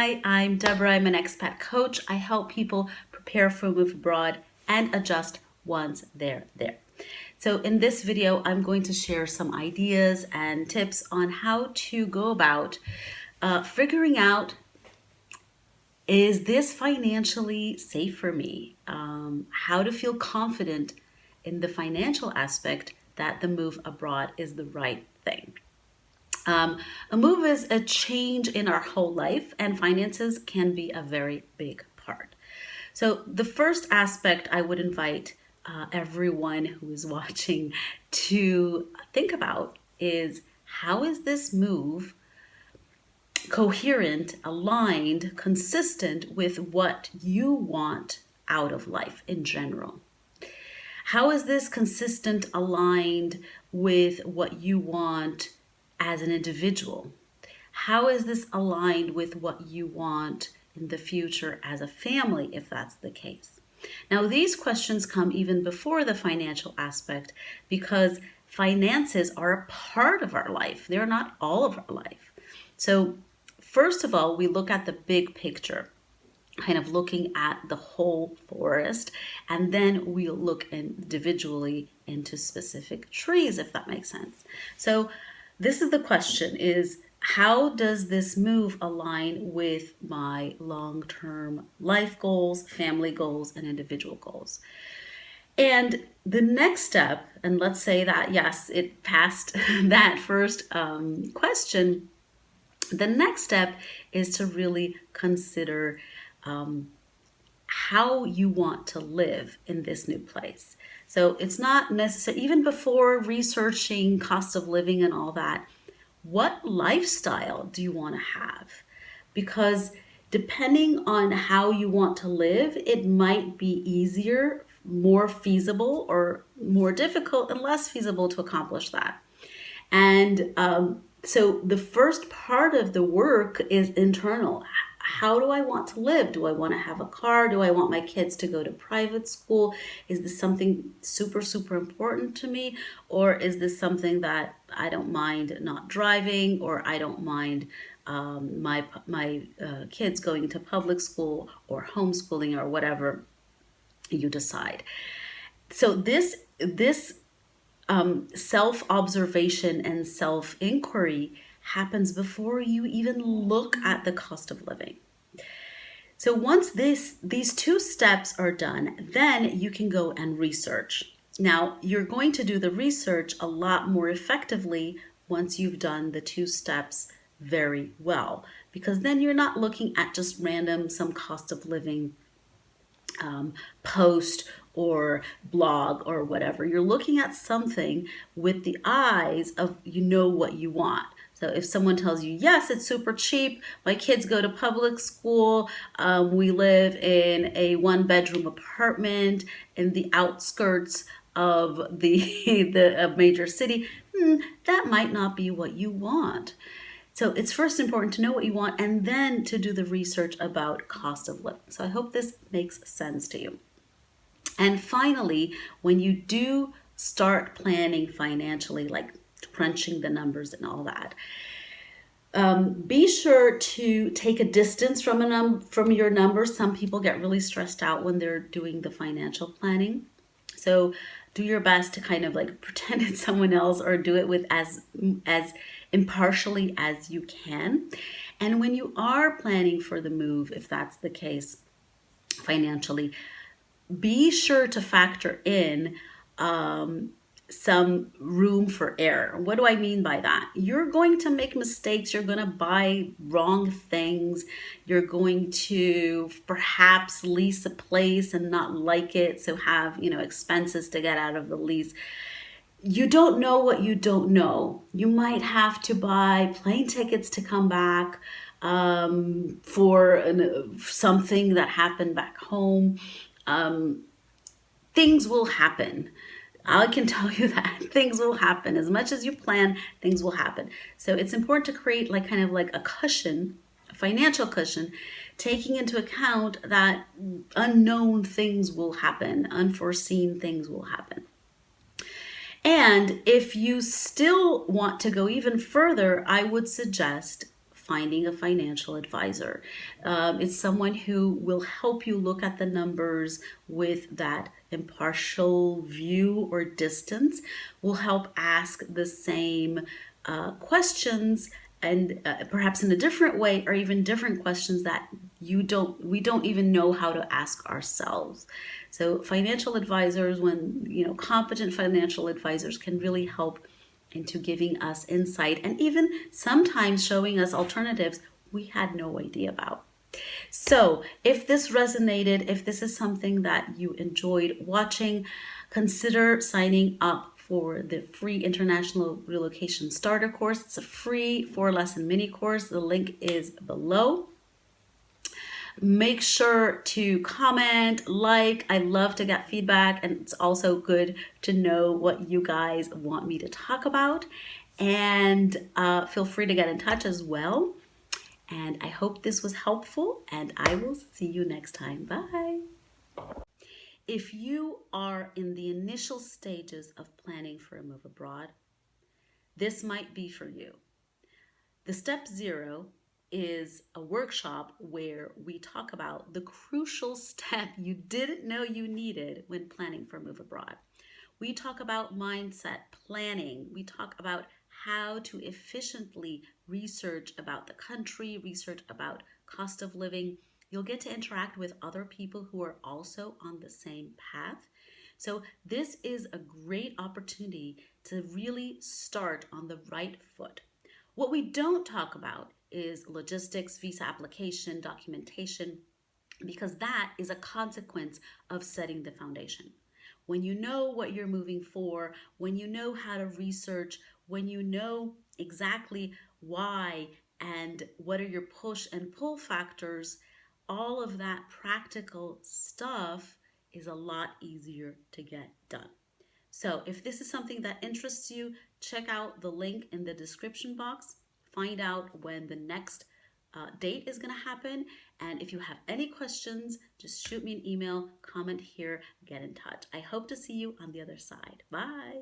Hi, I'm Deborah. I'm an expat coach. I help people prepare for a move abroad and adjust once they're there. So in this video, I'm going to share some ideas and tips on how to go about figuring out, is this financially safe for me? How to feel confident in the financial aspect that the move abroad is the right thing. A move is a change in our whole life, and finances can be a very big part. So, the first aspect I would invite everyone who is watching to think about is, how is this move coherent, aligned, consistent with what you want out of life in general? How is this consistent, aligned with what you want as an individual? How is this aligned with what you want in the future as a family, if that's the case? Now, these questions come even before the financial aspect, because finances are a part of our life. They're not all of our life. So, first of all, we look at the big picture, kind of looking at the whole forest, and then we'll look individually into specific trees, if that makes sense. So this is the question, is how does this move align with my long-term life goals, family goals, and individual goals? And the next step, and let's say that yes, it passed that first question, the next step is to really consider how you want to live in this new place. So it's not necessary, even before researching cost of living and all that, what lifestyle do you want to have? Because depending on how you want to live, it might be easier, more feasible, or more difficult and less feasible to accomplish that. And so the first part of the work is internal. How do I want to live? Do I want to have a car? Do I want my kids to go to private school? Is this something super, super important to me? Or is this something that I don't mind not driving, or I don't mind my kids going to public school or homeschooling or whatever you decide? So this self-observation and self-inquiry happens before you even look at the cost of living. So once these two steps are done, then you can go and research. Now, you're going to do the research a lot more effectively once you've done the two steps very well, because then you're not looking at just random some cost of living post or blog or whatever. You're looking at something with the eyes of, you know what you want. So if someone tells you, yes, it's super cheap, my kids go to public school, we live in a one-bedroom apartment in the outskirts of the major city, that might not be what you want. So it's first important to know what you want, and then to do the research about cost of living. So I hope this makes sense to you. And finally, when you do start planning financially, like crunching the numbers and all that, be sure to take a distance from your numbers. Some people get really stressed out when they're doing the financial planning. So do your best to kind of like pretend it's someone else, or do it with as impartially as you can. And when you are planning for the move, if that's the case financially, be sure to factor in some room for error. What do I mean by that? You're going to make mistakes. You're going to buy wrong things. You're going to perhaps lease a place and not like it, so have, expenses to get out of the lease. You don't know what you don't know. You might have to buy plane tickets to come back for something that happened back home. Things will happen. I can tell you that things will happen. As much as you plan, things will happen. So it's important to create kind of like a cushion, a financial cushion, taking into account that unknown things will happen, unforeseen things will happen. And if you still want to go even further, I would suggest finding a financial advisor. It's someone who will help you look at the numbers with that impartial view or distance, will help ask the same questions and perhaps in a different way, or even different questions that we don't even know how to ask ourselves. So financial advisors, when competent financial advisors, can really help into giving us insight and even sometimes showing us alternatives we had no idea about. So, if this resonated, if this is something that you enjoyed watching, consider signing up for the free International Relocation Starter Course. It's a free 4-lesson mini course. The link is below. Make sure to comment, like. I love to get feedback, and it's also good to know what you guys want me to talk about. And feel free to get in touch as well. And I hope this was helpful, and I will see you next time. Bye. If you are in the initial stages of planning for a move abroad, this might be for you. The Step Zero is a workshop where we talk about the crucial step you didn't know you needed when planning for a move abroad. We talk about mindset planning. We talk about how to efficiently research about the country, research about cost of living. You'll get to interact with other people who are also on the same path. So this is a great opportunity to really start on the right foot. What we don't talk about is logistics, visa application, documentation, because that is a consequence of setting the foundation. When you know what you're moving for, when you know how to research, when you know exactly why and what are your push and pull factors, all of that practical stuff is a lot easier to get done. So if this is something that interests you, check out the link in the description box. Find out when the next date is going to happen. And if you have any questions, just shoot me an email, comment here, get in touch. I hope to see you on the other side. Bye.